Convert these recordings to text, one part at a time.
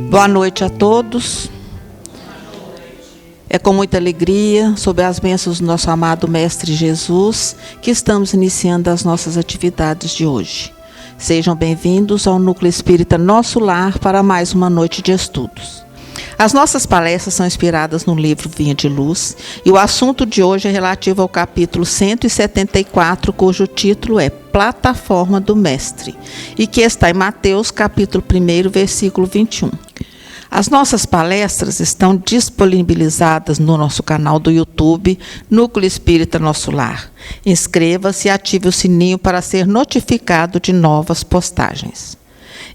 Boa noite a todos. É com muita alegria, sob as bênçãos do nosso amado Mestre Jesus, que estamos iniciando as nossas atividades de hoje. Sejam bem-vindos ao Núcleo Espírita Nosso Lar para mais uma noite de estudos. As nossas palestras são inspiradas no livro Vinha de Luz e o assunto de hoje é relativo ao capítulo 174, cujo título é Plataforma do Mestre, e que está em Mateus, capítulo 1, versículo 21. As nossas palestras estão disponibilizadas no nosso canal do YouTube, Núcleo Espírita Nosso Lar. Inscreva-se e ative o sininho para ser notificado de novas postagens.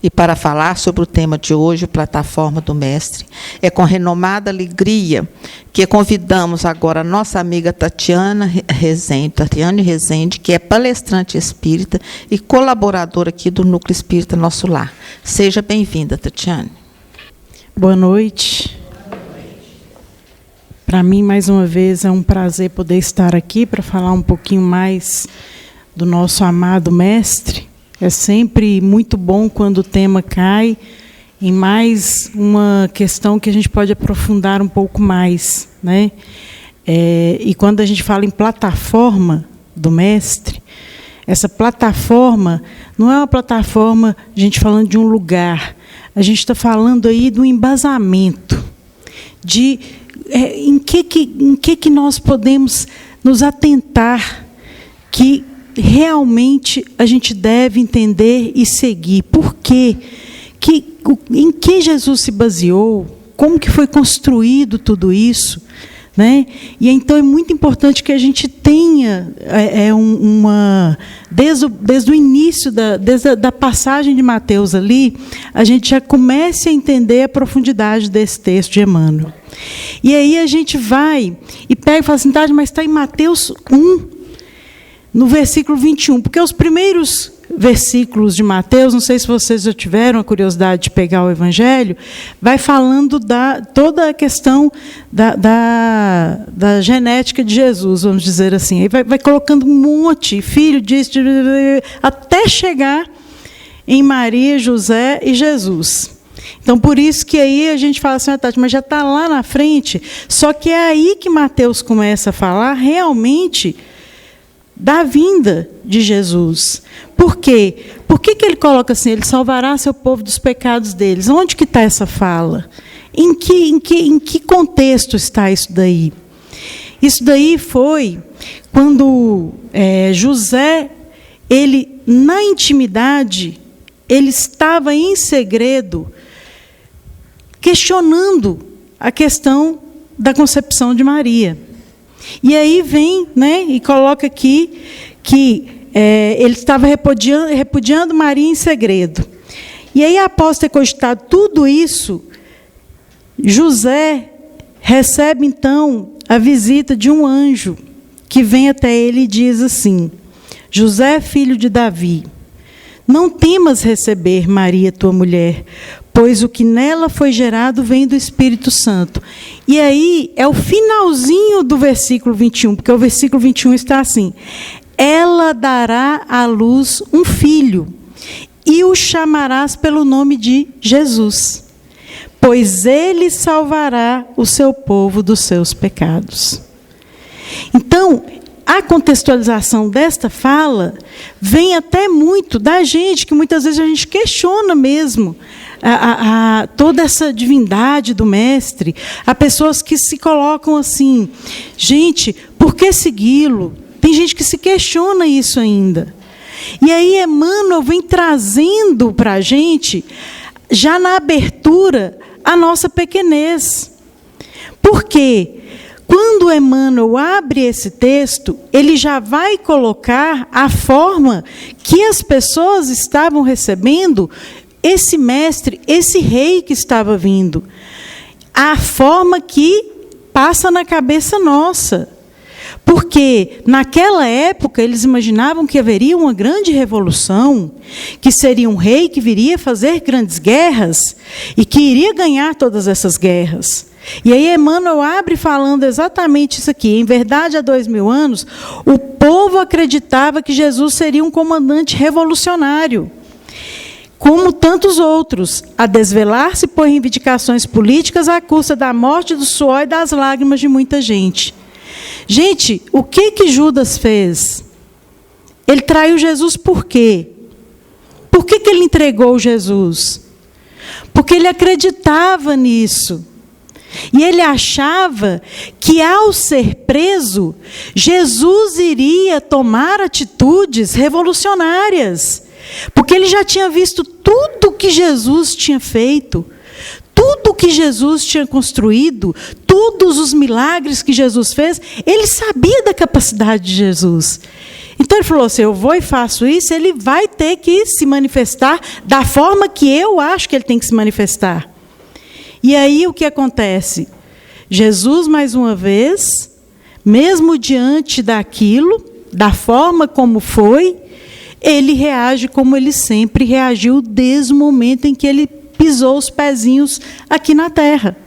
E para falar sobre o tema de hoje, Plataforma do Mestre, é com renomada alegria que convidamos agora a nossa amiga Tatiane Rezende, que é palestrante espírita e colaboradora aqui do Núcleo Espírita Nosso Lar. Seja bem-vinda, Tatiane. Boa noite. Para mim, mais uma vez, é um prazer poder estar aqui para falar um pouquinho mais do nosso amado Mestre. É sempre muito bom quando o tema cai em mais uma questão que a gente pode aprofundar um pouco mais, né? E quando a gente fala em plataforma do Mestre, essa plataforma não é uma plataforma, a gente falando de um lugar, a gente está falando aí do embasamento, de em que nós podemos nos atentar que realmente a gente deve entender e seguir. Por quê? Em que Jesus se baseou? Como que foi construído tudo isso? Né? E então é muito importante que a gente tenha desde o início, desde a passagem de Mateus ali, a gente já comece a entender a profundidade desse texto de Emmanuel. E aí a gente vai e pega e fala assim, mas está em Mateus 1, no versículo 21, porque os primeiros versículos de Mateus, não sei se vocês já tiveram a curiosidade de pegar o Evangelho, vai falando toda a questão da genética de Jesus, vamos dizer assim. Aí vai colocando um monte, filho disso, até chegar em Maria, José e Jesus. Então, por isso que aí a gente fala assim, Tati, mas já está lá na frente, só que é aí que Mateus começa a falar realmente da vinda de Jesus. Por quê? Por que ele coloca assim, ele salvará seu povo dos pecados deles? Onde que está essa fala? Em que contexto está isso daí? Isso daí foi quando José, ele, na intimidade, ele estava em segredo, questionando a questão da concepção de Maria. E aí vem, né, e coloca aqui que ele estava repudiando Maria em segredo. E aí, após ter cogitado tudo isso, José recebe, então, a visita de um anjo, que vem até ele e diz assim, José, filho de Davi, não temas receber Maria, tua mulher, pois o que nela foi gerado vem do Espírito Santo. E aí é o finalzinho do versículo 21, porque o versículo 21 está assim, ela dará à luz um filho, e o chamarás pelo nome de Jesus, pois ele salvará o seu povo dos seus pecados. Então, a contextualização desta fala vem até muito da gente, que muitas vezes a gente questiona mesmo toda essa divindade do Mestre. Há pessoas que se colocam assim, gente, por que segui-lo? Tem gente que se questiona isso ainda. E aí Emmanuel vem trazendo para a gente, já na abertura, a nossa pequenez. Por quê? Quando Emmanuel abre esse texto, ele já vai colocar a forma que as pessoas estavam recebendo esse mestre, esse rei que estava vindo. A forma que passa na cabeça nossa. Porque, naquela época, eles imaginavam que haveria uma grande revolução, que seria um rei que viria fazer grandes guerras e que iria ganhar todas essas guerras. E aí Emmanuel abre falando exatamente isso aqui. Em verdade, há 2000 anos, o povo acreditava que Jesus seria um comandante revolucionário. como tantos outros, a desvelar-se por reivindicações políticas à custa da morte, do suor e das lágrimas de muita gente. Gente, o que Judas fez? Ele traiu Jesus por quê? Por que ele entregou Jesus? Porque ele acreditava nisso. E ele achava que, ao ser preso, Jesus iria tomar atitudes revolucionárias. Porque ele já tinha visto tudo o que Jesus tinha feito, tudo o que Jesus tinha construído, todos os milagres que Jesus fez. Ele sabia da capacidade de Jesus. Então ele falou assim: eu vou e faço isso, ele vai ter que se manifestar da forma que eu acho que ele tem que se manifestar. E aí o que acontece? Jesus, mais uma vez, mesmo diante daquilo, da forma como foi, ele reage como ele sempre reagiu desde o momento em que ele pisou os pezinhos aqui na terra.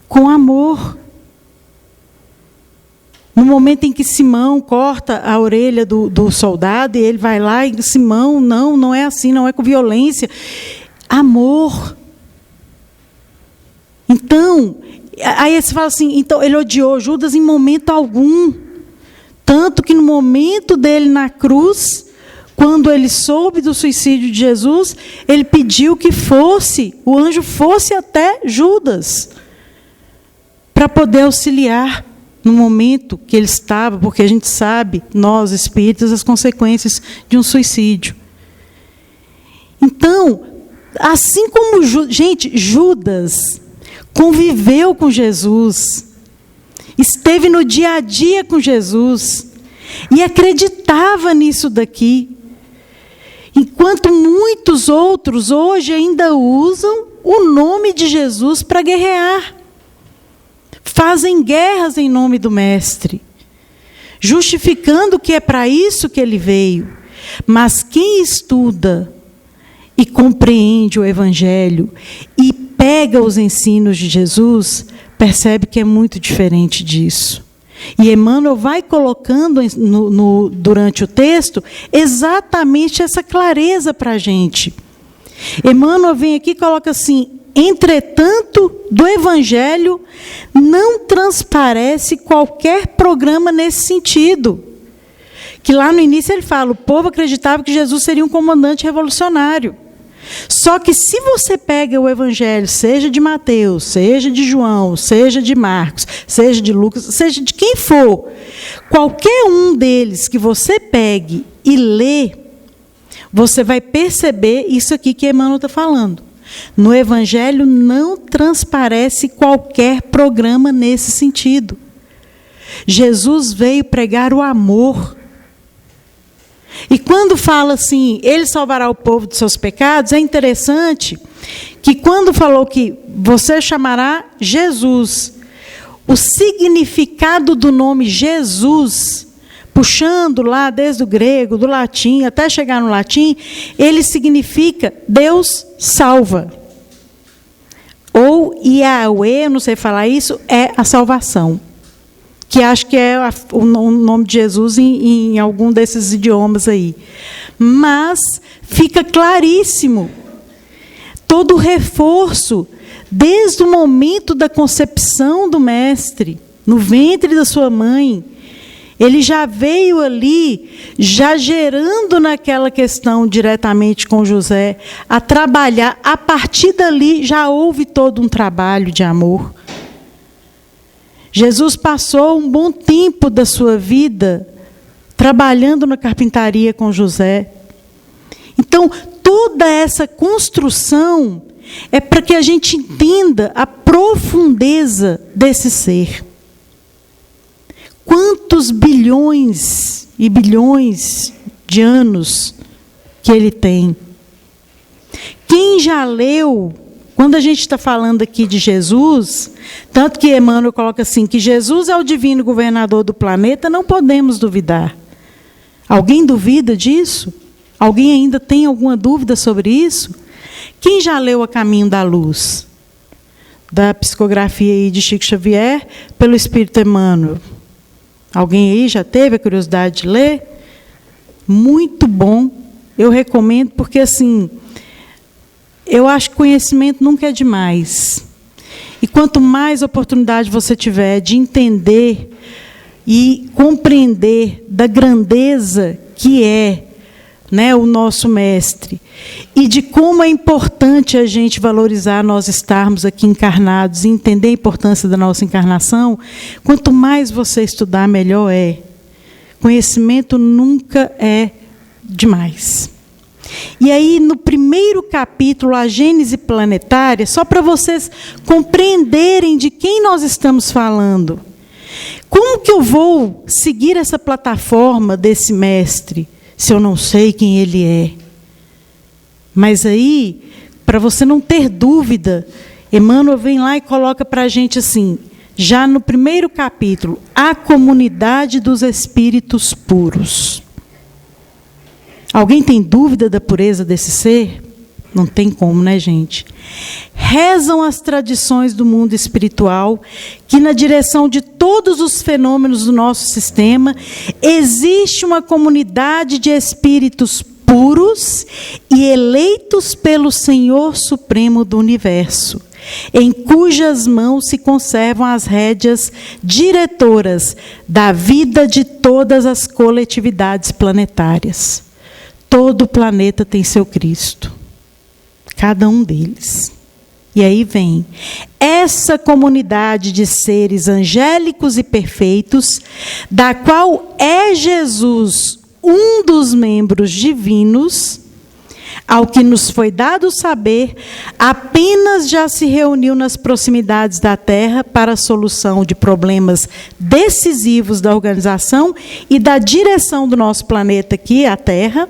Com amor. No momento em que Simão corta a orelha do soldado, e ele vai lá e diz: Simão, não é assim, não é com violência. Amor. Então, aí você fala assim, então ele odiou Judas em momento algum. Tanto que no momento dele na cruz, quando ele soube do suicídio de Jesus, ele pediu que o anjo fosse até Judas, para poder auxiliar no momento que ele estava, porque a gente sabe, nós espíritas, as consequências de um suicídio. Então, assim como Judas conviveu com Jesus, esteve no dia a dia com Jesus e acreditava nisso daqui, enquanto muitos outros hoje ainda usam o nome de Jesus para guerrear. Fazem guerras em nome do Mestre, justificando que é para isso que ele veio. Mas quem estuda e compreende o Evangelho e pega os ensinos de Jesus, percebe que é muito diferente disso. E Emmanuel vai colocando durante o texto exatamente essa clareza para a gente. Emmanuel vem aqui e coloca assim: entretanto, do Evangelho não transparece qualquer programa nesse sentido. Que lá no início ele fala, o povo acreditava que Jesus seria um comandante revolucionário. Só que se você pega o Evangelho, seja de Mateus, seja de João, seja de Marcos, seja de Lucas, seja de quem for, qualquer um deles que você pegue e lê, você vai perceber isso aqui que Emmanuel está falando. No Evangelho não transparece qualquer programa nesse sentido. Jesus veio pregar o amor. E quando fala assim, ele salvará o povo de seus pecados, é interessante que quando falou que você chamará Jesus, o significado do nome Jesus, puxando lá desde o grego, do latim, até chegar no latim, ele significa Deus salva. Ou Yahweh, não sei falar isso, é a salvação. Que acho que é o nome de Jesus em algum desses idiomas aí. Mas fica claríssimo todo o reforço, desde o momento da concepção do Mestre, no ventre da sua mãe, ele já veio ali, já gerando naquela questão diretamente com José, a trabalhar. A partir dali já houve todo um trabalho de amor. Jesus passou um bom tempo da sua vida trabalhando na carpintaria com José. Então, toda essa construção é para que a gente entenda a profundeza desse ser. Quantos bilhões e bilhões de anos que ele tem. Quem já leu, quando a gente está falando aqui de Jesus, tanto que Emmanuel coloca assim, que Jesus é o divino governador do planeta, não podemos duvidar. Alguém duvida disso? Alguém ainda tem alguma dúvida sobre isso? Quem já leu A Caminho da Luz? Da psicografia aí de Chico Xavier, pelo Espírito Emmanuel. Alguém aí já teve a curiosidade de ler? Muito bom, eu recomendo, porque assim, eu acho que conhecimento nunca é demais. E quanto mais oportunidade você tiver de entender e compreender da grandeza que é, né, o nosso mestre, e de como é importante a gente valorizar nós estarmos aqui encarnados e entender a importância da nossa encarnação, quanto mais você estudar, melhor é. Conhecimento nunca é demais. E aí, no primeiro capítulo, a Gênese planetária, só para vocês compreenderem de quem nós estamos falando. Como que eu vou seguir essa plataforma desse mestre, se eu não sei quem ele é? Mas aí, para você não ter dúvida, Emmanuel vem lá e coloca para a gente assim, já no primeiro capítulo, a comunidade dos espíritos puros. Alguém tem dúvida da pureza desse ser? Não tem como, né, gente? Rezam as tradições do mundo espiritual que, na direção de todos os fenômenos do nosso sistema, existe uma comunidade de espíritos puros e eleitos pelo Senhor Supremo do Universo, em cujas mãos se conservam as rédeas diretoras da vida de todas as coletividades planetárias. Todo o planeta tem seu Cristo. Cada um deles. E aí vem essa comunidade de seres angélicos e perfeitos, da qual é Jesus um dos membros divinos, ao que nos foi dado saber, apenas já se reuniu nas proximidades da Terra para a solução de problemas decisivos da organização e da direção do nosso planeta aqui, a Terra,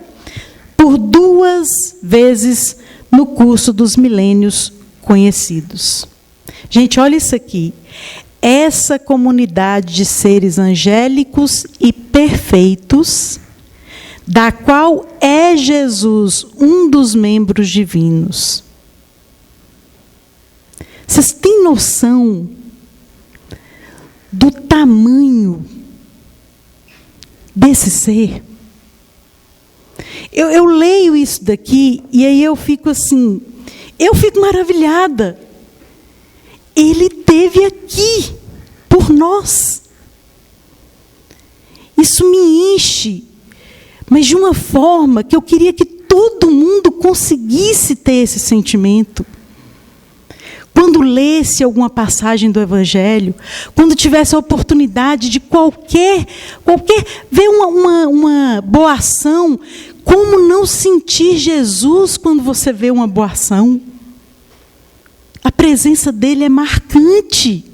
por 2 vezes no curso dos milênios conhecidos. Gente, olha isso aqui. Essa comunidade de seres angélicos e perfeitos, da qual é Jesus um dos membros divinos. Vocês têm noção do tamanho desse ser? Eu leio isso daqui e aí eu fico assim, eu fico maravilhada. Ele esteve aqui por nós. Isso me enche, mas de uma forma que eu queria que todo mundo conseguisse ter esse sentimento. Quando lesse alguma passagem do Evangelho, quando tivesse a oportunidade de qualquer ver uma boa ação, como não sentir Jesus quando você vê uma boa ação? A presença dele é marcante.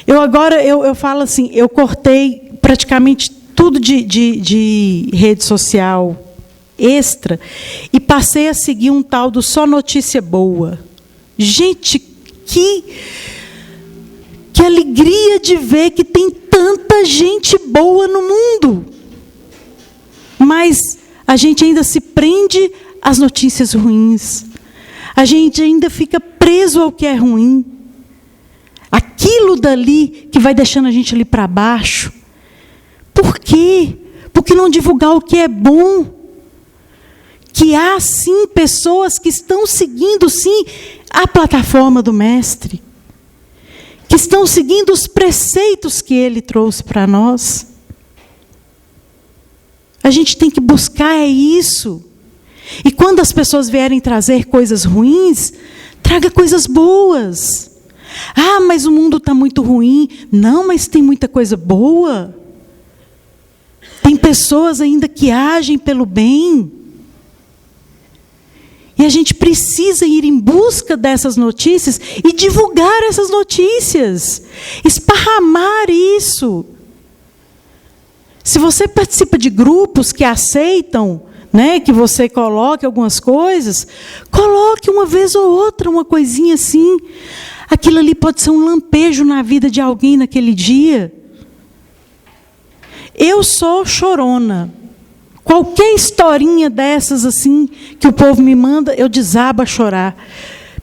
Eu falo assim, eu cortei praticamente tudo de rede social extra e passei a seguir um tal do Só Notícia Boa. Gente, que alegria de ver que tem tanta gente boa no mundo. Mas a gente ainda se prende às notícias ruins. A gente ainda fica preso ao que é ruim. Aquilo dali que vai deixando a gente ali para baixo. Por quê? Por que não divulgar o que é bom? Que há, sim, pessoas que estão seguindo, sim, a plataforma do Mestre. Que estão seguindo os preceitos que ele trouxe para nós. A gente tem que buscar isso. E quando as pessoas vierem trazer coisas ruins, traga coisas boas. Ah, mas o mundo está muito ruim. Não, mas tem muita coisa boa. Tem pessoas ainda que agem pelo bem. E a gente precisa ir em busca dessas notícias e divulgar essas notícias. Esparramar isso. Se você participa de grupos que aceitam, né, que você coloque algumas coisas, coloque uma vez ou outra uma coisinha assim. Aquilo ali pode ser um lampejo na vida de alguém naquele dia. Eu sou chorona. Qualquer historinha dessas assim que o povo me manda, eu desabo a chorar.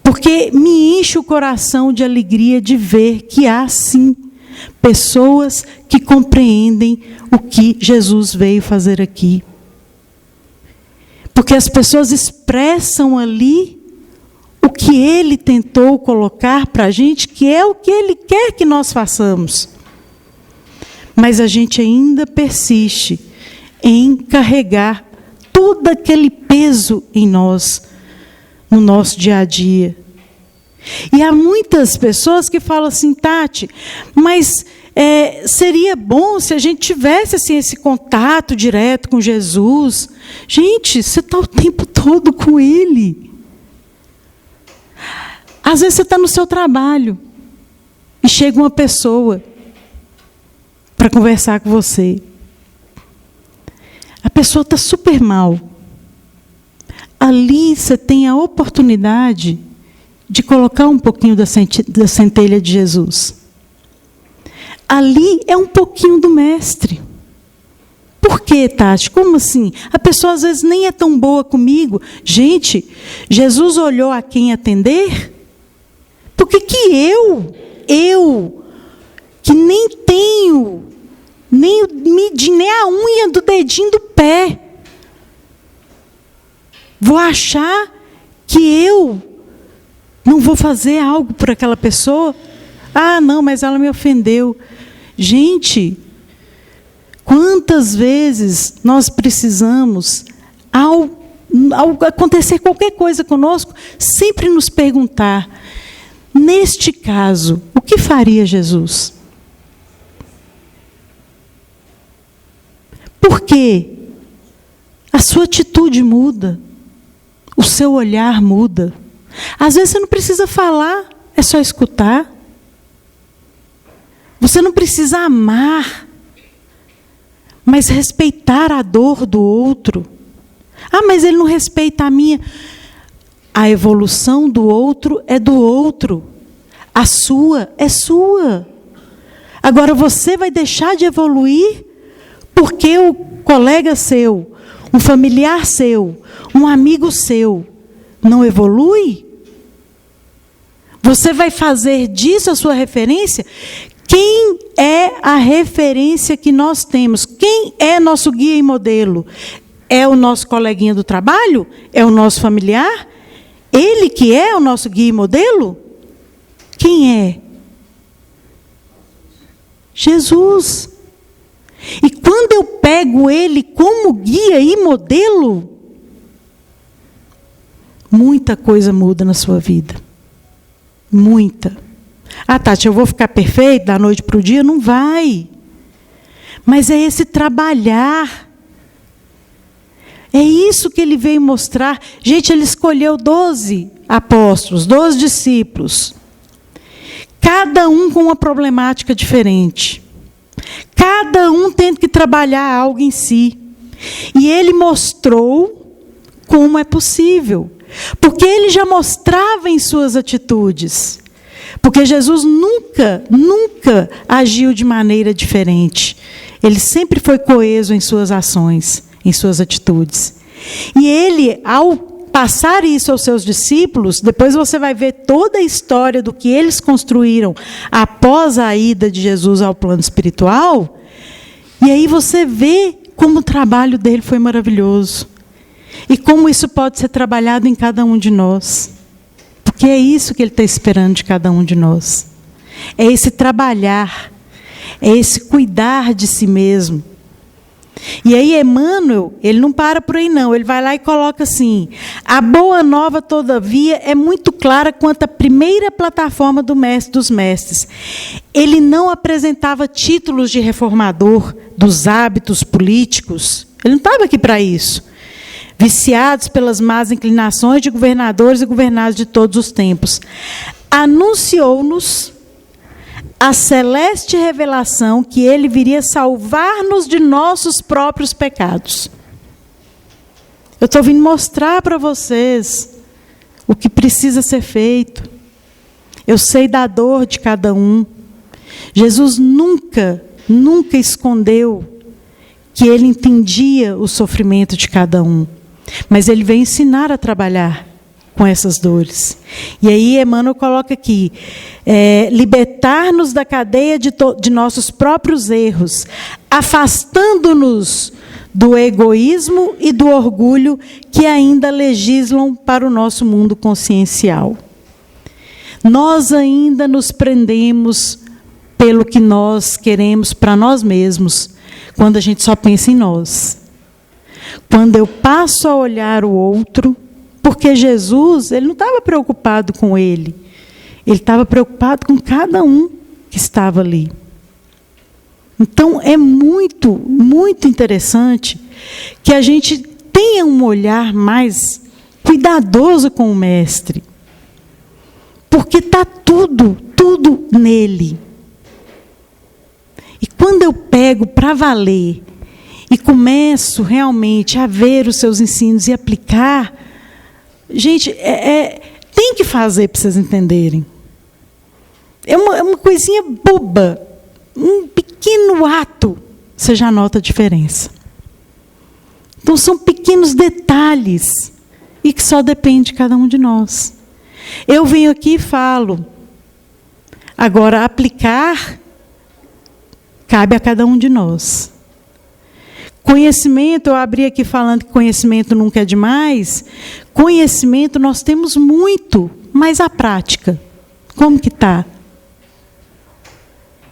Porque me enche o coração de alegria de ver que há, sim, pessoas que compreendem o que Jesus veio fazer aqui. Porque as pessoas expressam ali o que ele tentou colocar para a gente, que é o que ele quer que nós façamos. Mas a gente ainda persiste em carregar todo aquele peso em nós, no nosso dia a dia. E há muitas pessoas que falam assim: Tati, mas seria bom se a gente tivesse assim, esse contato direto com Jesus. Gente, você está o tempo todo com Ele. Às vezes você está no seu trabalho e chega uma pessoa para conversar com você. A pessoa está super mal. Ali você tem a oportunidade de colocar um pouquinho da centelha de Jesus. Ali é um pouquinho do mestre. Por quê, Tati? Como assim? A pessoa às vezes nem é tão boa comigo. Gente, Jesus olhou a quem atender? Por que eu, que nem tenho, nem a unha do dedinho do pé, vou achar que eu não vou fazer algo por aquela pessoa? Ah, não, mas ela me ofendeu. Gente, quantas vezes nós precisamos, ao acontecer qualquer coisa conosco, sempre nos perguntar: neste caso, o que faria Jesus? Porque a sua atitude muda, o seu olhar muda. Às vezes você não precisa falar, é só escutar. Você não precisa amar, mas respeitar a dor do outro. Ah, mas ele não respeita a minha. A evolução do outro é do outro. A sua é sua. Agora você vai deixar de evoluir porque o colega seu, um familiar seu, um amigo seu não evolui? Você vai fazer disso a sua referência? Quem é a referência que nós temos? Quem é nosso guia e modelo? É o nosso coleguinha do trabalho? É o nosso familiar? Ele que é o nosso guia e modelo? Quem é? Jesus. E quando eu pego Ele como guia e modelo, muita coisa muda na sua vida. Muita. Ah, Tati, eu vou ficar perfeita da noite para o dia? Não vai. Mas é esse trabalhar. É isso que ele veio mostrar. Gente, ele escolheu 12 apóstolos, 12 discípulos. Cada um com uma problemática diferente. Cada um tendo que trabalhar algo em si. E ele mostrou como é possível. Porque ele já mostrava em suas atitudes. Porque Jesus nunca agiu de maneira diferente. Ele sempre foi coeso em suas ações, em suas atitudes. E ele, ao passar isso aos seus discípulos, depois você vai ver toda a história do que eles construíram após a ida de Jesus ao plano espiritual, e aí você vê como o trabalho dele foi maravilhoso. E como isso pode ser trabalhado em cada um de nós. Porque é isso que ele está esperando de cada um de nós. É esse trabalhar, é esse cuidar de si mesmo. E aí Emmanuel, ele não para por aí não, ele vai lá e coloca assim: a boa nova, todavia, é muito clara quanto à primeira plataforma do mestre dos mestres. Ele não apresentava títulos de reformador dos hábitos políticos, ele não estava aqui para isso. Viciados pelas más inclinações de governadores e governados de todos os tempos. Anunciou-nos a celeste revelação que ele viria salvar-nos de nossos próprios pecados. Eu estou vindo mostrar para vocês o que precisa ser feito. Eu sei da dor de cada um. Jesus nunca escondeu que ele entendia o sofrimento de cada um. Mas ele veio ensinar a trabalhar com essas dores. E aí Emmanuel coloca aqui: libertar-nos da cadeia de nossos próprios erros, afastando-nos do egoísmo e do orgulho que ainda legislam para o nosso mundo consciencial. Nós ainda nos prendemos pelo que nós queremos para nós mesmos, quando a gente só pensa em nós. Quando eu passo a olhar o outro, porque Jesus, ele não estava preocupado com ele, ele estava preocupado com cada um que estava ali. Então, é muito, muito interessante que a gente tenha um olhar mais cuidadoso com o Mestre. Porque está tudo nele. E quando eu pego para valer e começo realmente a ver os seus ensinos e aplicar, gente, tem que fazer para vocês entenderem. É uma coisinha boba. Um pequeno ato, você já nota a diferença. Então, são pequenos detalhes e que só depende de cada um de nós. Eu venho aqui e falo. Agora, aplicar cabe a cada um de nós. Conhecimento, eu abri aqui falando que conhecimento nunca é demais. Conhecimento nós temos muito, mas a prática, como que está?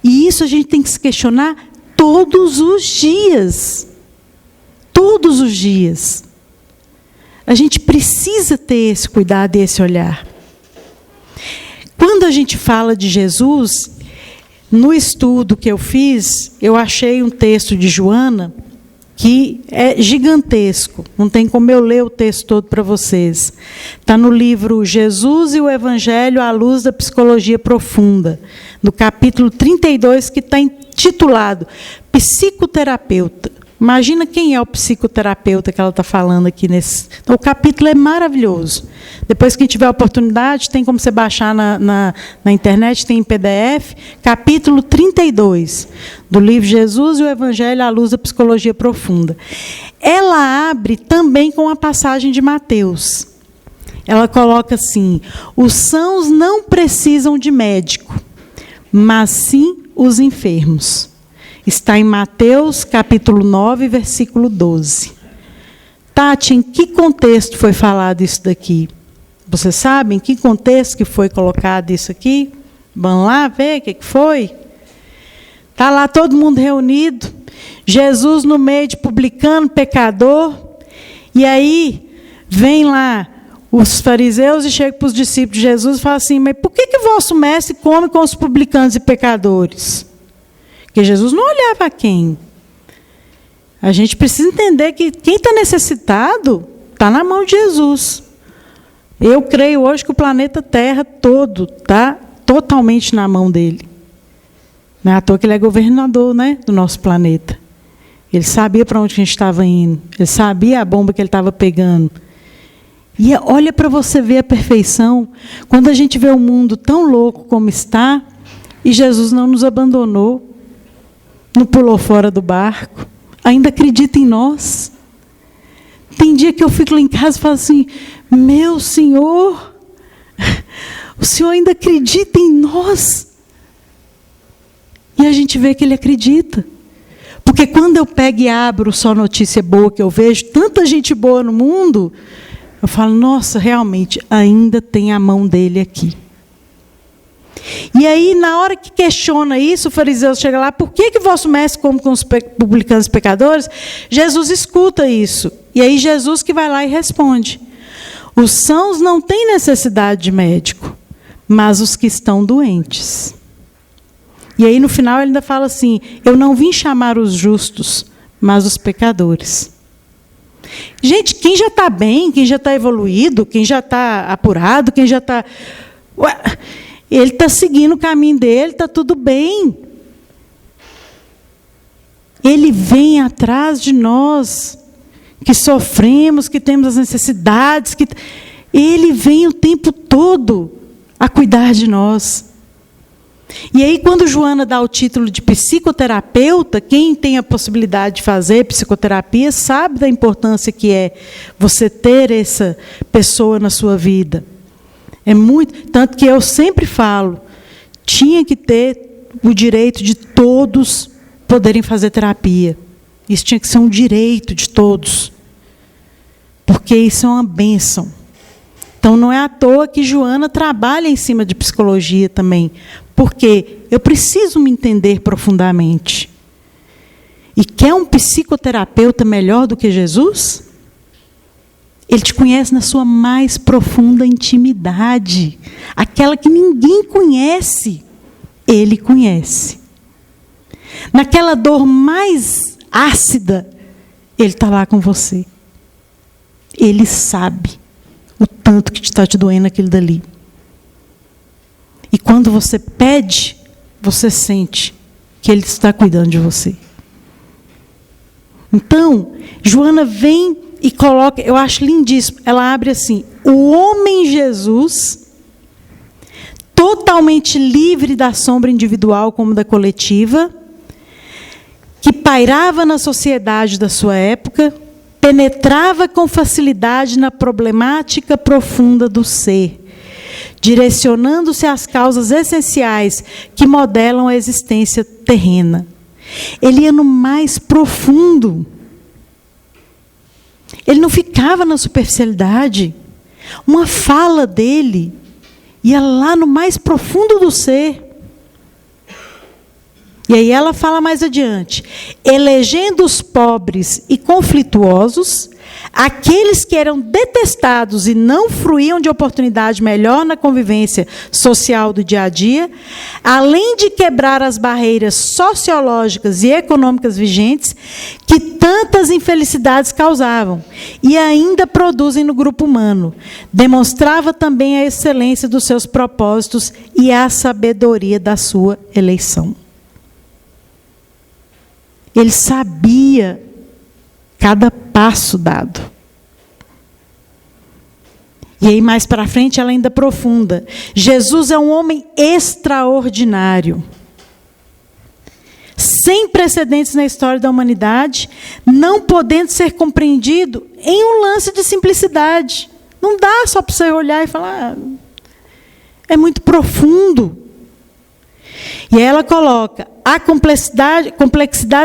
E isso a gente tem que se questionar todos os dias. Todos os dias. A gente precisa ter esse cuidado e esse olhar. Quando a gente fala de Jesus, no estudo que eu fiz, eu achei um texto de Joana que é gigantesco. Não tem como eu ler o texto todo para vocês. Está no livro Jesus e o Evangelho à Luz da Psicologia Profunda, no capítulo 32, que está intitulado Psicoterapeuta. Imagina quem é o psicoterapeuta que ela está falando aqui nesse. O capítulo é maravilhoso. Depois, quem tiver oportunidade, tem como você baixar na internet, tem em PDF, capítulo 32, do livro Jesus e o Evangelho à Luz da Psicologia Profunda. Ela abre também com a passagem de Mateus. Ela coloca assim: os sãos não precisam de médico, mas sim os enfermos. Está em Mateus, capítulo 9, versículo 12. Tati, em que contexto foi falado isso daqui? Você sabe em que contexto que foi colocado isso aqui? Vamos lá ver o que foi? Está lá todo mundo reunido, Jesus no meio de publicano, pecador, e aí vem lá os fariseus e chegam para os discípulos de Jesus e falam assim: mas por que vosso mestre come com os publicanos e pecadores? Porque Jesus não olhava a quem. A gente precisa entender que quem está necessitado está na mão de Jesus. Eu creio hoje que o planeta Terra todo está totalmente na mão dele. Não é à toa que ele é governador, né, do nosso planeta. Ele sabia para onde a gente estava indo. Ele sabia a bomba que ele estava pegando. E olha para você ver a perfeição. Quando a gente vê o mundo tão louco como está, e Jesus não nos abandonou, não pulou fora do barco, ainda acredita em nós. Tem dia que eu fico lá em casa e falo assim: meu Senhor, o Senhor ainda acredita em nós? E a gente vê que Ele acredita. Porque quando eu pego e abro só notícia boa que eu vejo, tanta gente boa no mundo, eu falo: nossa, realmente, ainda tem a mão dele aqui. E aí, na hora que questiona isso, o fariseu chega lá: por que vosso mestre come com os publicanos e pecadores? Jesus escuta isso. E aí Jesus que vai lá e responde: os sãos não têm necessidade de médico, mas os que estão doentes. E aí no final ele ainda fala assim: eu não vim chamar os justos, mas os pecadores. Gente, quem já está bem, quem já está evoluído, quem já está apurado, quem já está... Ele está seguindo o caminho dele, está tudo bem. Ele vem atrás de nós, que sofremos, que temos as necessidades. Ele vem o tempo todo a cuidar de nós. E aí, quando Joana dá o título de psicoterapeuta, quem tem a possibilidade de fazer psicoterapia sabe da importância que é você ter essa pessoa na sua vida. É muito, tanto que eu sempre falo, tinha que ter o direito de todos poderem fazer terapia. Isso tinha que ser um direito de todos. Porque isso é uma bênção. Então, não é à toa que Joana trabalha em cima de psicologia também. Porque eu preciso me entender profundamente. E quer um psicoterapeuta melhor do que Jesus? Ele te conhece na sua mais profunda intimidade. Aquela que ninguém conhece, ele conhece. Naquela dor mais ácida, ele está lá com você. Ele sabe o tanto que está te doendo aquilo dali. E quando você pede, você sente que ele está cuidando de você. Então, Joana vem e coloca, eu acho lindíssimo, ela abre assim: o homem Jesus, totalmente livre da sombra individual como da coletiva, que pairava na sociedade da sua época, penetrava com facilidade na problemática profunda do ser, direcionando-se às causas essenciais que modelam a existência terrena. Ele ia no mais profundo. Ele não ficava na superficialidade. Uma fala dele ia lá no mais profundo do ser. E aí ela fala mais adiante: elegendo os pobres e conflituosos, aqueles que eram detestados e não fruíam de oportunidade melhor na convivência social do dia a dia, além de quebrar as barreiras sociológicas e econômicas vigentes que tantas infelicidades causavam e ainda produzem no grupo humano, demonstrava também a excelência dos seus propósitos e a sabedoria da sua eleição. Ele sabia cada passo dado. E aí, mais para frente, ela ainda aprofunda. Jesus é um homem extraordinário, sem precedentes na história da humanidade, não podendo ser compreendido em um lance de simplicidade. Não dá só para você olhar e falar, é muito profundo. E aí ela coloca: a complexidade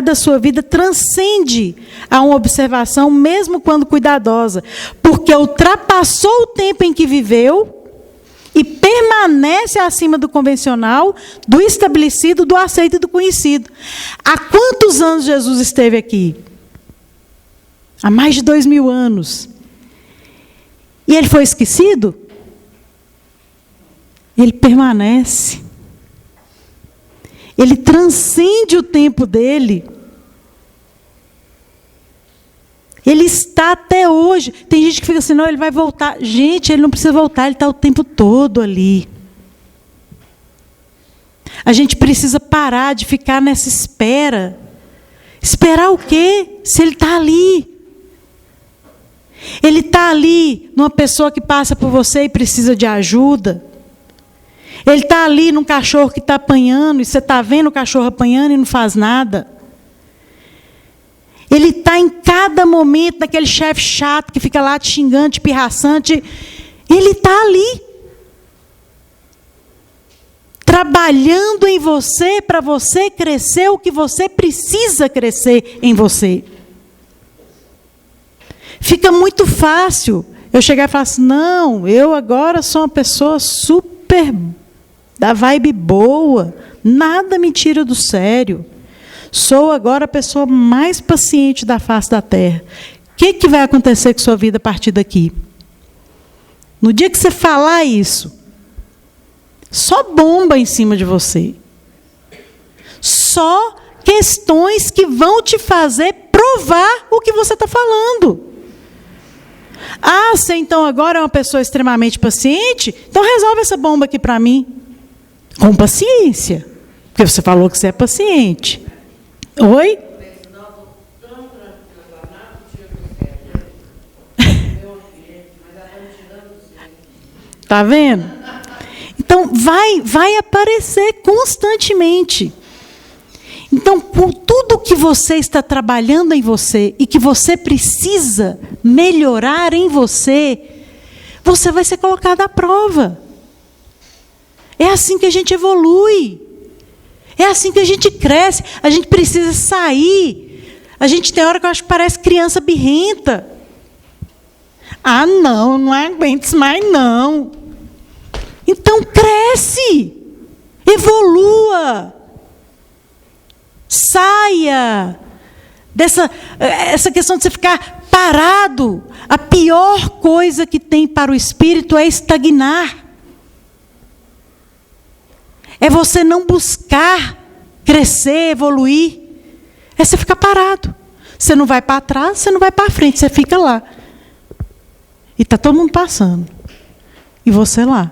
da sua vida transcende a uma observação, mesmo quando cuidadosa, porque ultrapassou o tempo em que viveu e permanece acima do convencional, do estabelecido, do aceito e do conhecido. Há quantos anos Jesus esteve aqui? Há mais de 2000 anos. E ele foi esquecido? Ele permanece. Ele transcende o tempo dele. Ele está até hoje. Tem gente que fica assim, não, ele vai voltar. Gente, ele não precisa voltar, ele está o tempo todo ali. A gente precisa parar de ficar nessa espera. Esperar o quê? Se ele está ali. Ele está ali numa pessoa que passa por você e precisa de ajuda. Ele está ali num cachorro que está apanhando, e você está vendo o cachorro apanhando e não faz nada. Ele está em cada momento naquele chefe chato que fica lá te xingando, te pirraçante. Ele está ali. Trabalhando em você para você crescer o que você precisa crescer em você. Fica muito fácil eu chegar e falar assim, não, eu agora sou uma pessoa super da vibe boa, nada me tira do sério. Sou agora a pessoa mais paciente da face da terra. O que vai acontecer com sua vida a partir daqui? No dia que você falar isso, só bomba em cima de você. Só questões que vão te fazer provar o que você está falando. Ah, você então agora é uma pessoa extremamente paciente? Então resolve essa bomba aqui para mim. Com paciência. Porque você falou que você é paciente. Oi? Está vendo? Então, vai aparecer constantemente. Então, com tudo que você está trabalhando em você e que você precisa melhorar em você, você vai ser colocado à prova. É assim que a gente evolui. É assim que a gente cresce. A gente precisa sair. A gente tem hora que eu acho que parece criança birrenta. Ah, não aguento isso mais não. Então cresce, evolua, saia essa questão de você ficar parado. A pior coisa que tem para o espírito é estagnar. É você não buscar crescer, evoluir. É você ficar parado. Você não vai para trás, você não vai para frente, você fica lá. E está todo mundo passando. E você lá.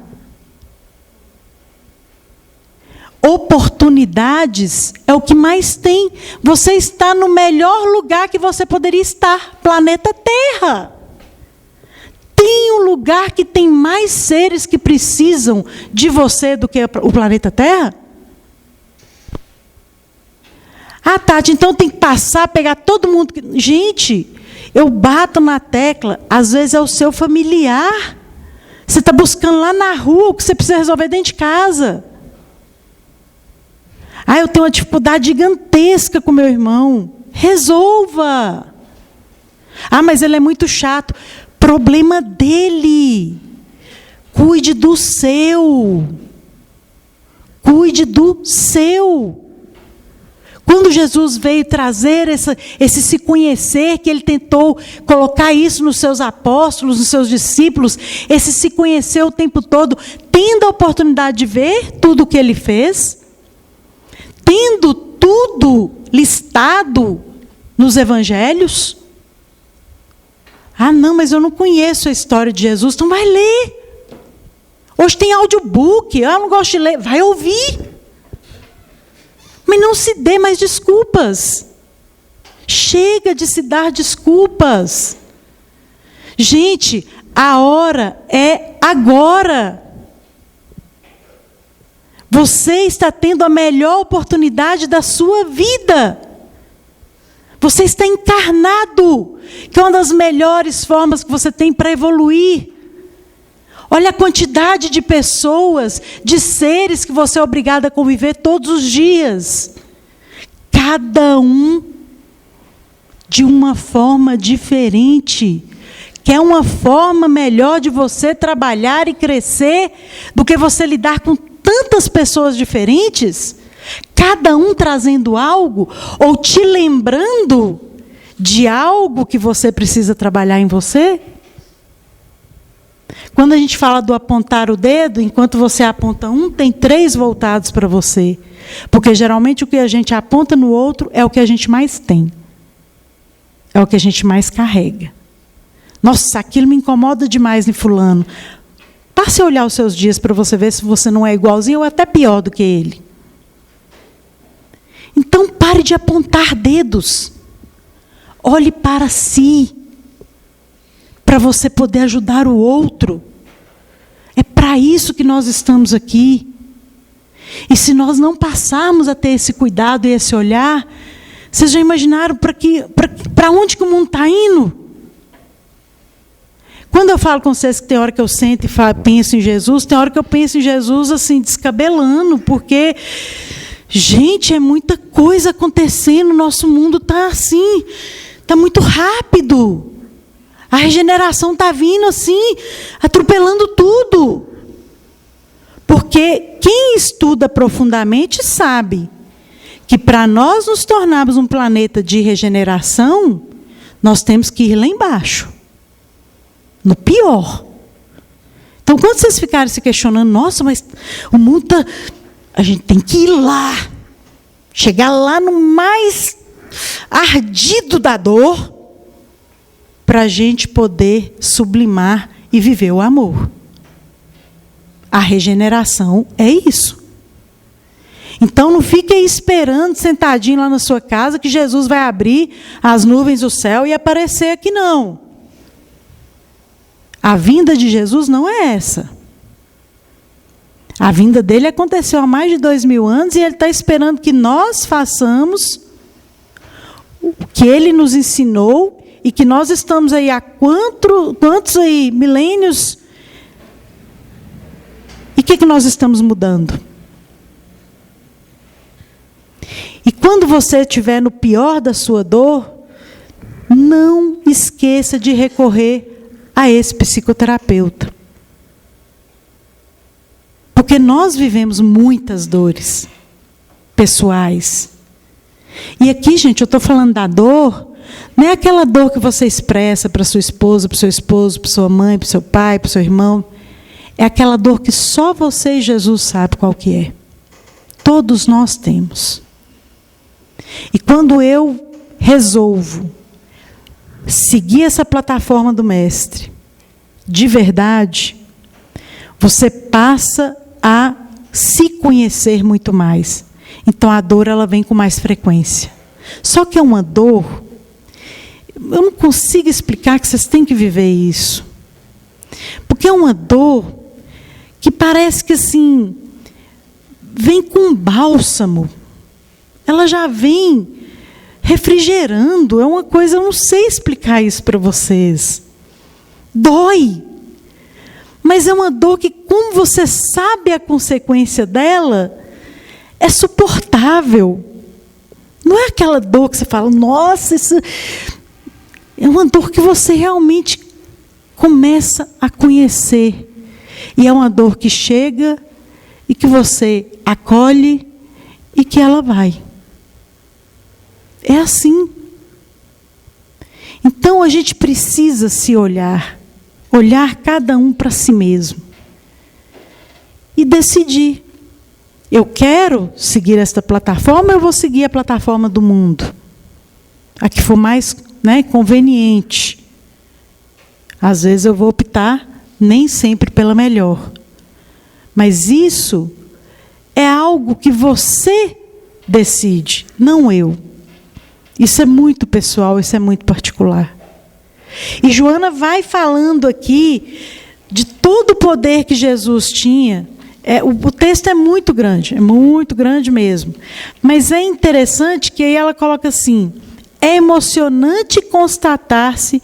Oportunidades é o que mais tem. Você está no melhor lugar que você poderia estar. Planeta Terra. Tem um lugar que tem mais seres que precisam de você do que o planeta Terra? Ah, Tati, então tem que passar, pegar todo mundo. Gente, eu bato na tecla, às vezes é o seu familiar. Você está buscando lá na rua o que você precisa resolver dentro de casa. Ah, eu tenho uma dificuldade gigantesca com meu irmão. Resolva. Ah, mas ele é muito chato. Problema dele. Cuide do seu. Cuide do seu. Quando Jesus veio trazer esse se conhecer, que ele tentou colocar isso nos seus apóstolos, nos seus discípulos, esse se conhecer o tempo todo, tendo a oportunidade de ver tudo o que ele fez, tendo tudo listado nos evangelhos. Ah, não, mas eu não conheço a história de Jesus. Então vai ler. Hoje tem audiobook. Ah, eu não gosto de ler. Vai ouvir. Mas não se dê mais desculpas. Chega de se dar desculpas. Gente, a hora é agora. Você está tendo a melhor oportunidade da sua vida. Você está encarnado, que é uma das melhores formas que você tem para evoluir. Olha a quantidade de pessoas, de seres que você é obrigado a conviver todos os dias. Cada um de uma forma diferente. Que é uma forma melhor de você trabalhar e crescer do que você lidar com tantas pessoas diferentes, cada um trazendo algo ou te lembrando de algo que você precisa trabalhar em você. Quando a gente fala do apontar o dedo, enquanto você aponta um, tem 3 voltados para você. Porque geralmente o que a gente aponta no outro é o que a gente mais tem. É o que a gente mais carrega. Nossa, aquilo me incomoda demais em fulano. Passe a olhar os seus dias para você ver se você não é igualzinho ou até pior do que ele. Então pare de apontar dedos. Olhe para si. Para você poder ajudar o outro. É para isso que nós estamos aqui. E se nós não passarmos a ter esse cuidado e esse olhar, vocês já imaginaram para onde que o mundo está indo? Quando eu falo com vocês que tem hora que eu sento e penso em Jesus, tem hora que eu penso em Jesus assim, descabelando, porque, gente, é muita coisa acontecendo, o nosso mundo está assim, está muito rápido. A regeneração está vindo assim, atropelando tudo. Porque quem estuda profundamente sabe que para nós nos tornarmos um planeta de regeneração, nós temos que ir lá embaixo. No pior. Então, quando vocês ficarem se questionando, nossa, mas o mundo está... A gente tem que ir lá. Chegar lá no mais ardido da dor, para a gente poder sublimar e viver o amor. A regeneração é isso. Então, não fique aí esperando, sentadinho lá na sua casa, que Jesus vai abrir as nuvens do céu e aparecer aqui, não. A vinda de Jesus não é essa. A vinda dele aconteceu há mais de 2000 anos e ele está esperando que nós façamos o que ele nos ensinou e que nós estamos aí há quantos aí milênios. E o que nós estamos mudando? E quando você estiver no pior da sua dor, não esqueça de recorrer a esse psicoterapeuta. Porque nós vivemos muitas dores pessoais. E aqui, gente, eu estou falando da dor, não é aquela dor que você expressa para sua esposa, para o seu esposo, para sua mãe, para o seu pai, para o seu irmão. É aquela dor que só você e Jesus sabem qual que é. Todos nós temos. E quando eu resolvo seguir essa plataforma do Mestre, de verdade, você passa a se conhecer muito mais. Então a dor, ela vem com mais frequência. Só que é uma dor, eu não consigo explicar, que vocês têm que viver isso. Porque é uma dor que parece que assim, vem com um bálsamo. Ela já vem refrigerando. É uma coisa, eu não sei explicar isso para vocês. Dói. Mas é uma dor que, como você sabe a consequência dela, é suportável. Não é aquela dor que você fala, nossa, isso... É uma dor que você realmente começa a conhecer. E é uma dor que chega e que você acolhe e que ela vai. É assim. Então a gente precisa se olhar cada um para si mesmo e decidir. Eu quero seguir esta plataforma, ou eu vou seguir a plataforma do mundo? A que for mais, conveniente. Às vezes eu vou optar nem sempre pela melhor. Mas isso é algo que você decide, não eu. Isso é muito pessoal, isso é muito particular. E Joana vai falando aqui de todo o poder que Jesus tinha. O texto é muito grande mesmo. Mas é interessante que aí ela coloca assim: é emocionante constatar-se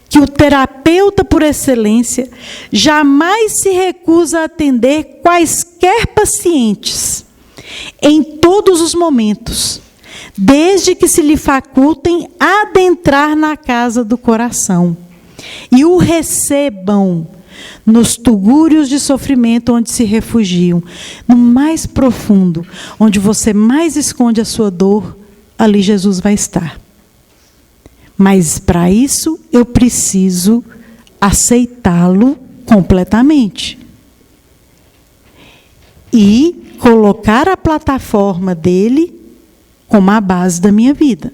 que o terapeuta por excelência jamais se recusa a atender quaisquer pacientes, em todos os momentos, desde que se lhe facultem adentrar na casa do coração e o recebam nos tugúrios de sofrimento onde se refugiam, no mais profundo, onde você mais esconde a sua dor, ali Jesus vai estar. Mas para isso eu preciso aceitá-lo completamente e colocar a plataforma dele como a base da minha vida.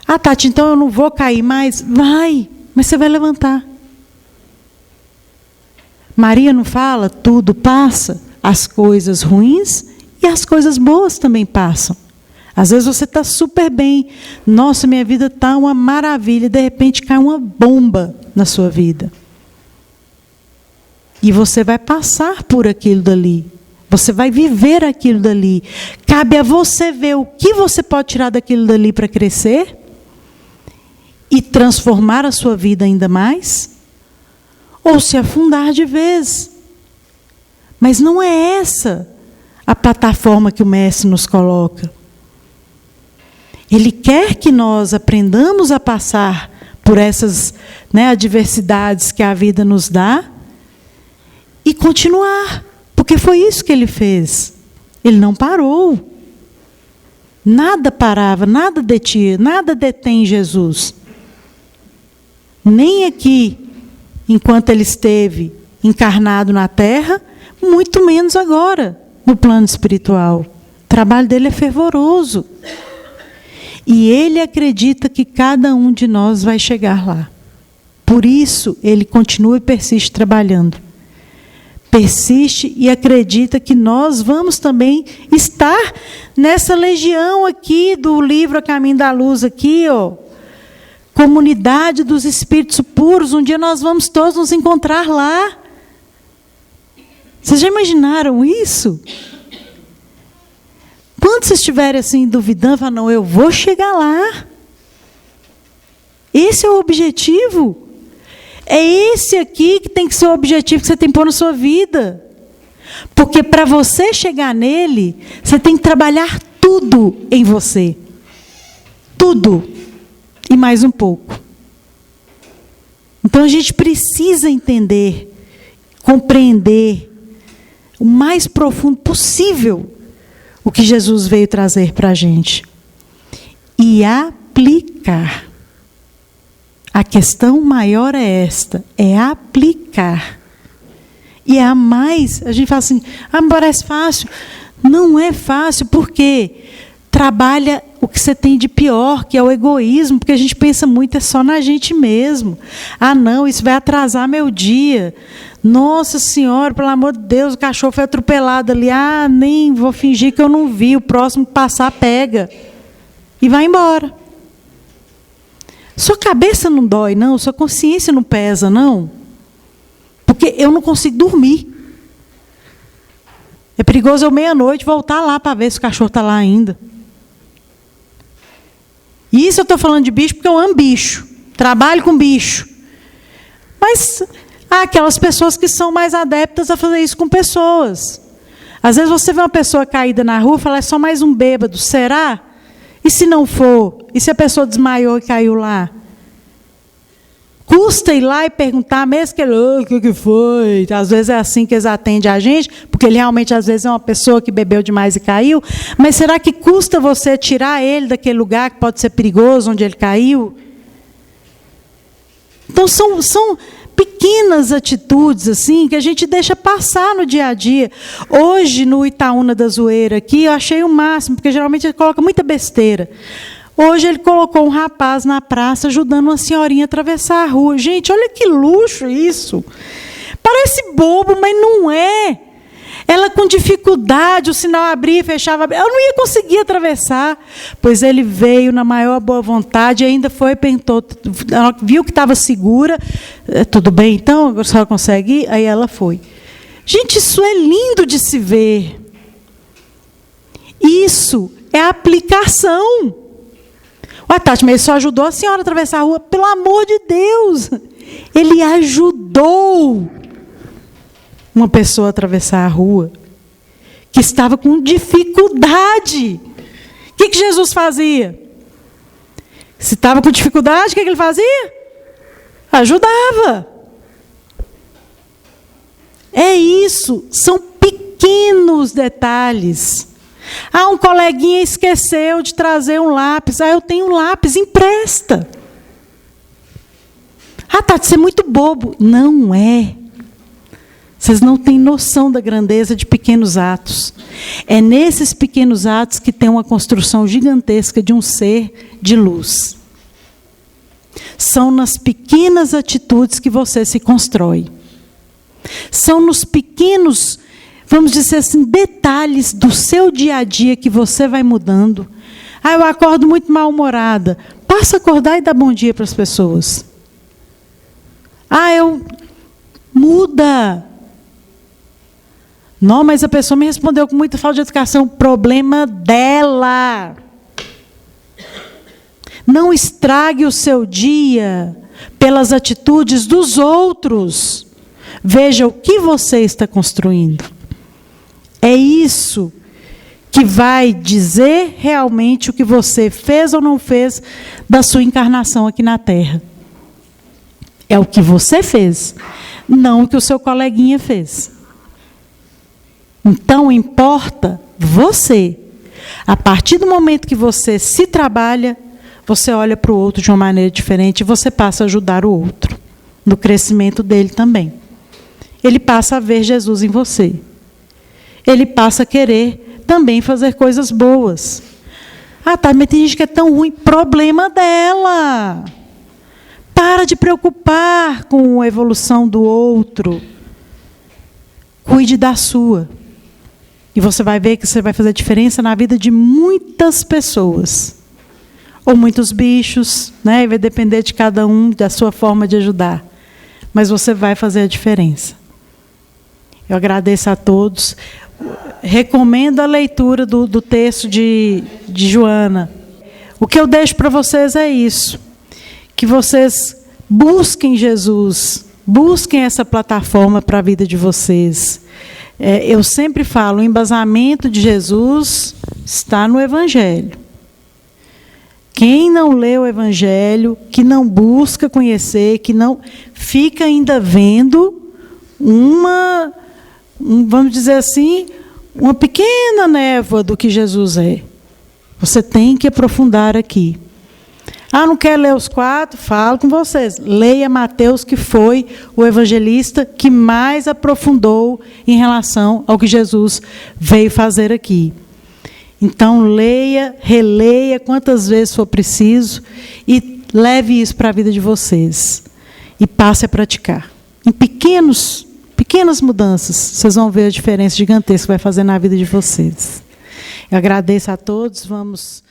Ah, Tati, então eu não vou cair mais? Vai, mas você vai levantar. Maria não fala, tudo passa, as coisas ruins e as coisas boas também passam. Às vezes você está super bem, nossa, minha vida está uma maravilha, e de repente cai uma bomba na sua vida. E você vai passar por aquilo dali. Você vai viver aquilo dali. Cabe a você ver o que você pode tirar daquilo dali para crescer e transformar a sua vida ainda mais, ou se afundar de vez. Mas não é essa a plataforma que o Mestre nos coloca. Ele quer que nós aprendamos a passar por essas adversidades que a vida nos dá e continuar. Porque foi isso que ele fez. Ele não parou. Nada parava, nada detinha, nada detém Jesus. Nem aqui, enquanto ele esteve encarnado na terra, muito menos agora, no plano espiritual. O trabalho dele é fervoroso. E ele acredita que cada um de nós vai chegar lá. Por isso, ele continua e persiste trabalhando. Persiste e acredita que nós vamos também estar nessa legião aqui do livro A Caminho da Luz, aqui, ó, comunidade dos espíritos puros. Um dia nós vamos todos nos encontrar lá. Vocês já imaginaram isso? Quando vocês estiverem assim duvidando, falam, não, eu vou chegar lá. Esse é o objetivo. É esse aqui que tem que ser o objetivo que você tem que pôr na sua vida. Porque para você chegar nele, você tem que trabalhar tudo em você. Tudo. e mais um pouco. Então a gente precisa entender, compreender o mais profundo possível o que Jesus veio trazer para a gente. E aplicar. A questão maior é esta, é aplicar. E a mais, a gente fala assim, me parece fácil. Não é fácil, porque trabalha o que você tem de pior, que é o egoísmo, porque a gente pensa muito, é só na gente mesmo. Não, isso vai atrasar meu dia. Nossa Senhora, pelo amor de Deus, o cachorro foi atropelado ali. Nem vou fingir que eu não vi, o próximo que passar pega. E vai embora. Sua cabeça não dói, não? Sua consciência não pesa, não? Porque eu não consigo dormir. É perigoso eu meia-noite voltar lá para ver se o cachorro está lá ainda. E isso eu estou falando de bicho porque eu amo bicho. Trabalho com bicho. Mas há aquelas pessoas que são mais adeptas a fazer isso com pessoas. Às vezes você vê uma pessoa caída na rua e fala, é só mais um bêbado. Será? E se não for? E se a pessoa desmaiou e caiu lá? Custa ir lá e perguntar, mesmo que ele, o que foi? Às vezes é assim que eles atendem a gente, porque ele realmente às vezes é uma pessoa que bebeu demais e caiu. Mas será que custa você tirar ele daquele lugar que pode ser perigoso, onde ele caiu? Então são pequenas atitudes assim que a gente deixa passar no dia a dia. Hoje, no Itaúna da Zoeira aqui, eu achei o máximo, porque geralmente ele coloca muita besteira. Hoje ele colocou um rapaz na praça ajudando uma senhorinha a atravessar a rua. Gente, olha que luxo isso. Parece bobo, mas não é. Ela com dificuldade, o sinal abria e fechava. Ela não ia conseguir atravessar. Pois ele veio na maior boa vontade, ainda foi, perguntou, ela viu que estava segura. Tudo bem, então, agora a senhora consegue ir? Aí ela foi. Gente, isso é lindo de se ver. Isso é a aplicação. Tati, mas ele só ajudou a senhora a atravessar a rua. Pelo amor de Deus! Ele ajudou uma pessoa a atravessar a rua que estava com dificuldade. O que Jesus fazia? Se estava com dificuldade, o que ele fazia? Ajudava. É isso. São pequenos detalhes. Um coleguinha esqueceu de trazer um lápis. Eu tenho um lápis, empresta. Tati, você é muito bobo. Não é. Vocês não têm noção da grandeza de pequenos atos. É nesses pequenos atos que tem uma construção gigantesca de um ser de luz. São nas pequenas atitudes que você se constrói. São nos pequenos, vamos dizer assim, detalhes do seu dia a dia que você vai mudando. Eu acordo muito mal-humorada. Passa a acordar e dá bom dia para as pessoas. Muda. Não, mas a pessoa me respondeu com muita falta de educação. Problema dela. Não estrague o seu dia pelas atitudes dos outros. Veja o que você está construindo. É isso que vai dizer realmente o que você fez ou não fez da sua encarnação aqui na Terra. É o que você fez, não o que o seu coleguinha fez. Então, importa você. A partir do momento que você se trabalha, você olha para o outro de uma maneira diferente e você passa a ajudar o outro, no crescimento dele também. Ele passa a ver Jesus em você. Ele passa a querer também fazer coisas boas. Tá, mas tem gente que é tão ruim. Problema dela. Para de preocupar com a evolução do outro. Cuide da sua. E você vai ver que você vai fazer diferença na vida de muitas pessoas. Ou muitos bichos, né? Vai depender de cada um, da sua forma de ajudar. Mas você vai fazer a diferença. Eu agradeço a todos. Recomendo a leitura do texto de Joana. O que eu deixo para vocês é isso. Que vocês busquem Jesus. Busquem essa plataforma para a vida de vocês. Eu sempre falo, o embasamento de Jesus está no Evangelho. Quem não lê o Evangelho, que não busca conhecer, que não fica ainda vendo vamos dizer assim, uma pequena névoa do que Jesus é. Você tem que aprofundar aqui. Não quer ler os 4? Falo com vocês. Leia Mateus, que foi o evangelista que mais aprofundou em relação ao que Jesus veio fazer aqui. Então, leia, releia quantas vezes for preciso e leve isso para a vida de vocês. E passe a praticar. Em pequenas mudanças, vocês vão ver a diferença gigantesca que vai fazer na vida de vocês. Eu agradeço a todos. Vamos